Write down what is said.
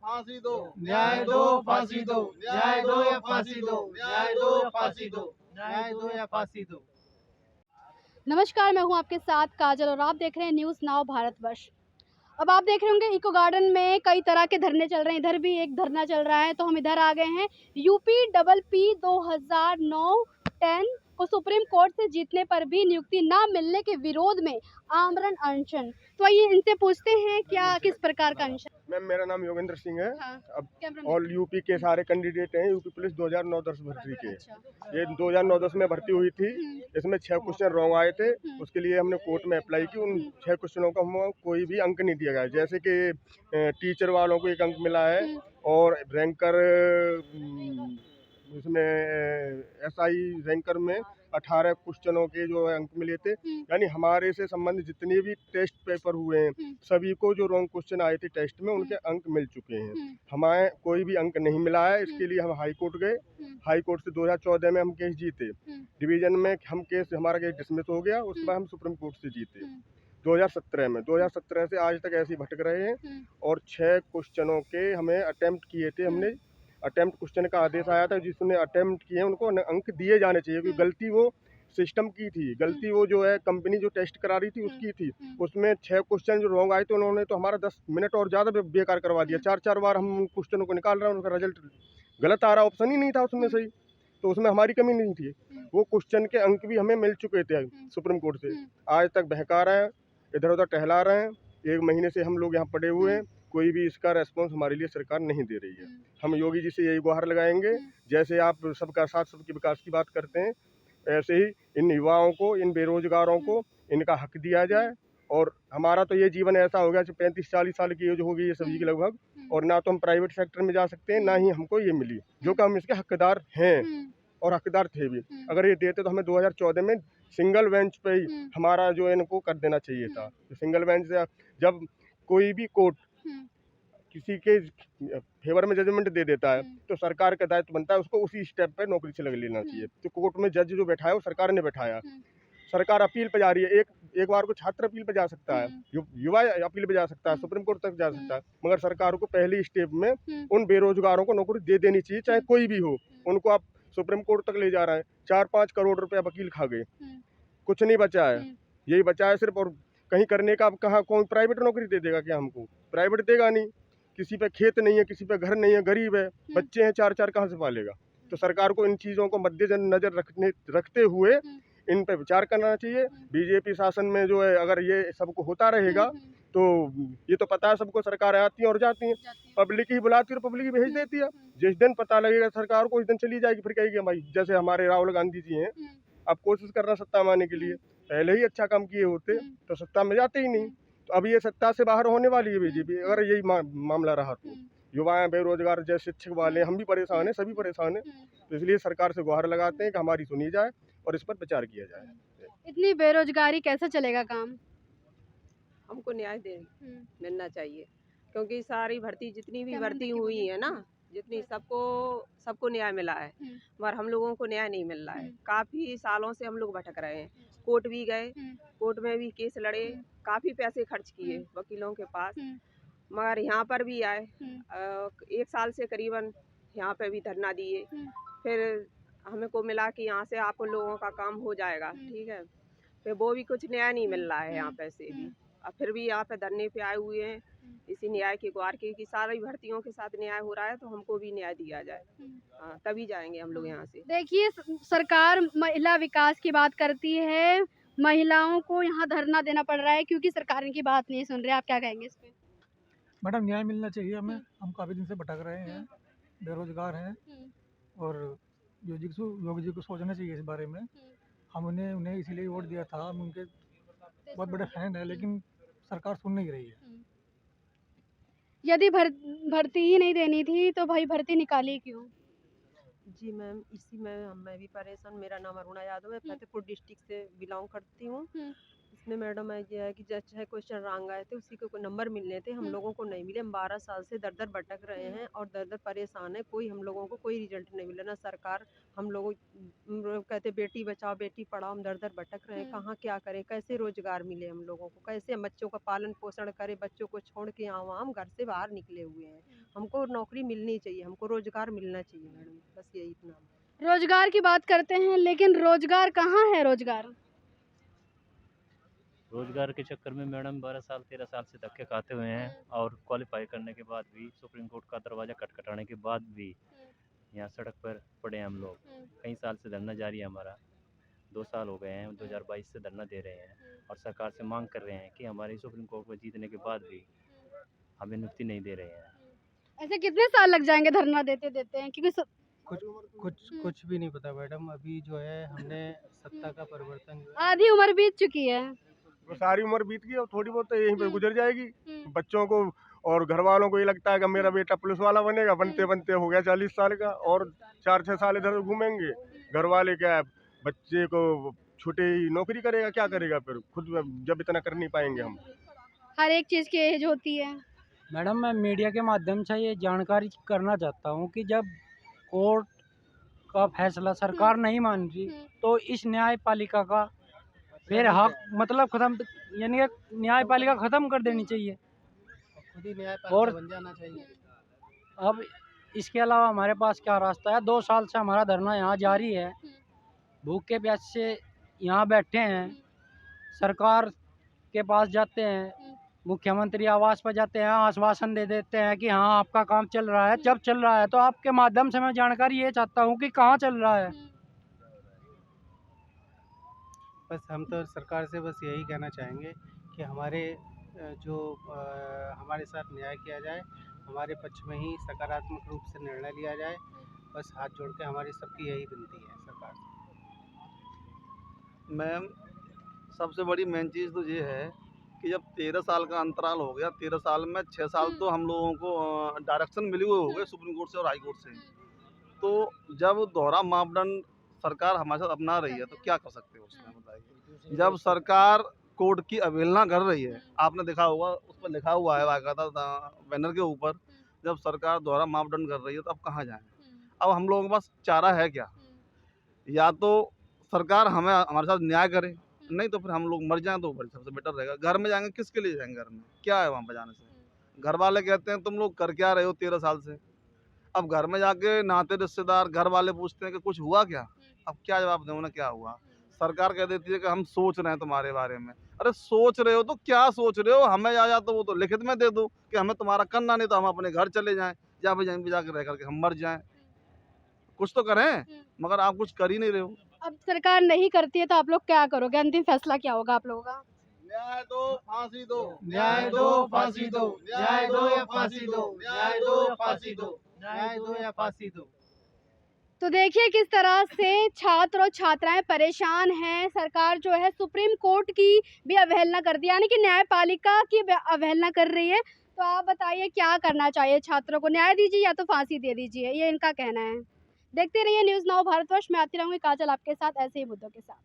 फांसी दो, न्याय दो, फांसी दो, न्याय दो या फांसी दो, न्याय दो या फांसी दो, न्याय दो या फांसी दो। नमस्कार, मैं हूं आपके साथ काजल और आप देख रहे हैं न्यूज़ नाउ भारतवर्ष। अब आप देख रहे होंगे इको गार्डन में कई तरह के धरने चल रहे हैं, इधर भी एक धरना चल रहा है, तो हम इधर आ गए हैं। यूपी डबल पी 2009-10 को सुप्रीम कोर्ट से जीतने पर भी नियुक्ति ना मिलने के विरोध में आमरण अनशन। तो आइए इनसे पूछते हैं क्या किस प्रकार का अनशन। मैम मेरा नाम योगेंद्र सिंह है। हाँ, अब कैमरा ऑल यूपी के सारे कैंडिडेट हैं यूपी पुलिस 2009-10 भर्ती के। ये 2009-10 में भर्ती हुई थी। इसमें 6 क्वेश्चन रॉन्ग आए थे, उसके लिए हमने कोर्ट में अप्लाई की। उन 6 क्वेश्चनों का हम कोई भी अंक नहीं दिया गया। जैसे कि टीचर वालों को 1 अंक मिला है और रैंकर इसमें एसआई रैंकर में 18 क्वेश्चनों के जो अंक मिले थे। यानी हमारे से संबंधित जितने भी टेस्ट पेपर हुए हैं सभी को जो रॉन्ग क्वेश्चन आए थे टेस्ट में उनके अंक मिल चुके हैं। हमें कोई भी अंक नहीं मिला है। इसके लिए हम हाई कोर्ट गए। हाई कोर्ट से 2014 में हम केस जीते। डिवीजन में हमारा केस डिसमिस हो गया। उसके बाद हम सुप्रीम कोर्ट से जीते 2017 से आज तक ऐसे ही भटक रहे हैं। और 6 क्वेश्चनों के हमें अटेम्प्ट किए थे। हमने अटेम्प्ट क्वेश्चन का आदेश आया था, जिसने अटेम्प्ट किए उनको अंक दिए जाने चाहिए, क्योंकि गलती वो सिस्टम की थी। गलती वो जो है कंपनी जो टेस्ट करा रही थी उसकी थी। उसमें 6 क्वेश्चन जो रॉन्ग आए थे उन्होंने तो हमारा 10 मिनट और ज़्यादा बेकार करवा दिया। 4 बार हम क्वेश्चनों को निकाल रहे हैं, उनका रिजल्ट गलत आ रहा, ऑप्शन ही नहीं था उसमें सही। तो उसमें हमारी कमी नहीं थी। वो क्वेश्चन के अंक भी हमें मिल चुके थे सुप्रीम कोर्ट से। आज तक बहका रहे हैं, इधर उधर टहला रहे हैं। 1 महीने से हम लोग यहाँ पड़े हुए हैं, कोई भी इसका रेस्पॉन्स हमारे लिए सरकार नहीं दे रही है। हम योगी जी से यही गुहार लगाएंगे, जैसे आप सबका साथ सबके विकास की बात करते हैं ऐसे ही इन युवाओं को, इन बेरोजगारों को इनका हक दिया जाए। और हमारा तो ये जीवन ऐसा हो गया, 35-40 साल की एज हो गई है सभी की लगभग, और ना तो हम प्राइवेट सेक्टर में जा सकते हैं ना ही हमको ये मिली, जो कि हम इसके हकदार हैं और हकदार थे भी। अगर ये देते तो हमें 2014 में सिंगल बेंच पे ही हमारा जो है इनको कर देना चाहिए था। सिंगल बेंच से जब कोई भी कोर्ट किसी के फेवर में जजमेंट दे देता है तो सरकार का दायित्व बनता है उसको उसी स्टेप पे नौकरी से लग लेना चाहिए। तो कोर्ट में जज जो बैठा है वो सरकार ने बैठाया। सरकार अपील पे जा रही है। एक बार को छात्र अपील पे जा सकता है, युवा अपील पे जा सकता है, सुप्रीम कोर्ट तक जा सकता है, मगर सरकार को पहली स्टेप में उन बेरोजगारों को नौकरी दे देनी चाहिए, चाहे कोई भी हो। उनको आप सुप्रीम कोर्ट तक ले जा रहे हैं। 4-5 करोड़ रुपया वकील खा गए, कुछ नहीं बचा है। यही बचा है सिर्फ। और कहीं करने का अब कहाँ कौन प्राइवेट नौकरी दे देगा? क्या हमको प्राइवेट देगा नहीं। किसी पे खेत नहीं है, किसी पे घर नहीं है, गरीब है, बच्चे हैं 4 कहाँ से पालेगा? तो सरकार को इन चीज़ों को मद्देनजर रखते हुए इन पे विचार करना चाहिए। बीजेपी शासन में जो है अगर ये सबको होता रहेगा तो ये तो पता है सबको, सरकार आती है और जाती है, पब्लिक ही बुलाती है और पब्लिक ही भेज देती है। जिस दिन पता लगेगा सरकार को उस दिन चली जाएगी, फिर कहेगी भाई, जैसे हमारे राहुल गांधी जी हैं, अब कोशिश कर रहे सत्ता में आने के लिए। पहले ही अच्छा काम किए होते तो सत्ता में जाते ही नहीं। तो अब ये सत्ता से बाहर होने वाली है बीजेपी, अगर यही मामला रहा तो। युवा बेरोजगार, जैसे शिक्षक वाले, हम भी परेशान हैं, सभी परेशान हैं। तो इसलिए सरकार से गुहार लगाते हैं कि हमारी सुनी जाए और इस पर विचार किया जाए। इतनी बेरोजगारी कैसे चलेगा काम? हमको न्याय मिलना चाहिए, क्योंकि सारी भर्ती जितनी भी भर्ती हुई है ना, जितनी सबको न्याय मिला है, मगर हम लोगों को न्याय नहीं मिल रहा है। काफ़ी सालों से हम लोग भटक रहे हैं। कोर्ट भी गए, कोर्ट में भी केस लड़े, काफ़ी पैसे खर्च किए वकीलों के पास, मगर यहाँ पर भी आए 1 साल से करीबन यहाँ पे भी धरना दिए। फिर हमें को मिला कि यहाँ से आप लोगों का काम हो जाएगा, ठीक है। फिर वो भी कुछ न्याय नहीं मिल रहा है यहाँ पे से भी। अब फिर भी यहाँ पे धरने पे आए हुए हैं इसी न्याय की गुहार की कि सारी भर्तियों के साथ न्याय हो रहा है तो हमको भी न्याय दिया जाए। हाँ, तभी जाएंगे हम लोग यहाँ से। देखिए, सरकार महिला विकास की बात करती है, महिलाओं को यहाँ धरना देना पड़ रहा है क्योंकि सरकार इनकी बात नहीं सुन रही। आप क्या कहेंगे इस पे? मैडम, न्याय मिलना चाहिए हमें। हम काफ़ी दिन से भटक रहे हैं, बेरोजगार हैं, और योगी जी को सोचना चाहिए इस बारे में। हम उन्हें इसीलिए वोट दिया था, हम उनके बहुत बड़े फैन हैं, लेकिन सरकार सुन नहीं रही है। यदि भर्ती ही नहीं देनी थी तो भाई भर्ती निकाली क्यों? जी मैम, इसी में मैं भी परेशान। मेरा नाम अरुणा यादव है, फतेहपुर डिस्ट्रिक्ट से बिलोंग करती हूँ। इसमें मैडम है ये है कि जैसे क्वेश्चन रॉन्ग आए थे उसी को नंबर मिलने थे, हम लोगों को नहीं मिले। हम 12 साल से दर दर भटक रहे हैं और दर दर परेशान है, कोई हम लोगों को कोई रिजल्ट नहीं मिला। ना सरकार हम लोगों कहते बेटी बचाओ बेटी पढ़ाओ, हम दर दर भटक रहे हैं, कहाँ क्या करें, कैसे रोजगार मिले हम लोगों को, कैसे हम बच्चों का पालन पोषण करें, बच्चों को छोड़ के आवा, हम घर से बाहर निकले हुए हैं। हमको नौकरी मिलनी चाहिए, हमको रोजगार मिलना चाहिए मैडम, बस यही इतना। रोजगार की बात करते हैं, लेकिन रोजगार कहाँ है? रोजगार के चक्कर में मैडम 12 साल 13 साल से धक्के खाते हुए हैं और क्वालिफाई करने के बाद भी सुप्रीम कोर्ट का दरवाज़ा खटखटाने के बाद भी यहाँ सड़क पर पड़े हैं हम लोग। कई साल से धरना जारी है हमारा, 2 साल हो गए हैं, 2022 से धरना दे रहे हैं और सरकार से मांग कर रहे हैं कि हमारी सुप्रीम कोर्ट में जीतने के बाद भी हमें नियुक्ति नहीं दे रहे हैं। ऐसे कितने साल लग जाएंगे धरना देते देते हैं? क्योंकि कुछ भी नहीं पता मैडम। अभी जो है हमने सत्ता का परिवर्तन जो है आधी उम्र बीत चुकी है। तो सारी उम्र बीत गई और थोड़ी बहुत तो यहीं पे गुजर जाएगी। बच्चों को और घर वालों को ये लगता है कि मेरा बेटा पुलिस वाला बनेगा, बनते बनते हो गया 40 साल का और 4-6 साल इधर घूमेंगे। घर वाले क्या है, बच्चे को छोटे ही नौकरी करेगा, क्या करेगा फिर खुद जब इतना कर नहीं पाएंगे हम। हर एक चीज़ की एज होती है। मैडम मैं मीडिया के माध्यम से ये जानकारी करना चाहता हूँ कि जब कोर्ट का फैसला सरकार नहीं मान रही तो इस न्यायपालिका का फिर हक मतलब खत्म, यानी कि न्यायपालिका खत्म कर देनी चाहिए खुद ही न्यायपालिका और बन जाना चाहिए। अब इसके अलावा हमारे पास क्या रास्ता है? 2 साल से हमारा धरना यहाँ जारी है, भूख के प्यास से यहाँ बैठे हैं, सरकार के पास जाते हैं, मुख्यमंत्री आवास पर जाते हैं, आश्वासन दे देते हैं कि हाँ आपका काम चल रहा है। जब चल रहा है तो आपके माध्यम से मैं जानकारी ये चाहता हूँ कि कहाँ चल रहा है। बस हम तो सरकार से बस यही कहना चाहेंगे कि हमारे हमारे साथ न्याय किया जाए, हमारे पक्ष में ही सकारात्मक रूप से निर्णय लिया जाए। बस हाथ जोड़ के हमारी सबकी यही विनती है सरकार से। मैम सबसे बड़ी मेन चीज़ तो ये है कि जब 13 साल का अंतराल हो गया, 13 साल में 6 साल तो हम लोगों को डायरेक्शन मिले हुए हो गए सुप्रीम कोर्ट से और हाई कोर्ट से। तो जब दोहरा मापदंड सरकार हमारे साथ अपना रही है तो क्या कर सकते हो उसमें बताइए। जब सरकार कोर्ट की अवहेलना कर रही है, आपने देखा होगा उस पर लिखा हुआ है बाकायदा बैनर के ऊपर, जब सरकार दोहरा मापदंड कर रही है तो अब कहाँ जाएँ? अब हम लोगों के पास चारा है क्या? या तो सरकार हमें हमारे साथ न्याय करे, नहीं तो फिर हम लोग मर जाएं तो सबसे बेटर रहेगा। घर में जाएंगे, किसके लिए जाएंगे? घर में क्या है वहाँ पर जाने से? घर वाले कहते हैं तुम लोग कर क्या रहे हो 13 साल से। अब घर में जाके नाते रिश्तेदार घर वाले पूछते हैं कि कुछ हुआ क्या? अब क्या जवाब दें उन्हें, क्या हुआ? सरकार कह देती है कि हम सोच रहे हैं तुम्हारे बारे में। अरे सोच रहे हो तो क्या सोच रहे हो? हमें या तो वो तो लिखित में दे दो कि हमें तुम्हारा करना नहीं तो हम अपने घर चले जाएं, या फिर यहीं पर जाकर रह करके हम मर जाएं। कुछ तो करें, मगर आप कुछ कर ही नहीं रहे हो। अब सरकार नहीं करती है तो आप लोग क्या करोगे? अंतिम फैसला क्या होगा आप लोगों का? न्याय दो, फांसी दो, न्याय दो, फांसी दो, न्याय दो या फांसी दो, न्याय दो या फांसी दो, न्याय दो या फांसी दो। तो देखिए किस तरह से छात्र और छात्राएं परेशान हैं। सरकार जो है सुप्रीम कोर्ट की भी अवहेलना कर दी, यानी कि न्यायपालिका की अवहेलना कर रही है। तो आप बताइए क्या करना चाहिए? छात्रों को न्याय दीजिए या तो फांसी दे दीजिए, ये इनका कहना है। देखते रहिए न्यूज़ नाउ भारतवर्ष में आती रहूँगी काजल आपके साथ ऐसे ही मुद्दों के साथ।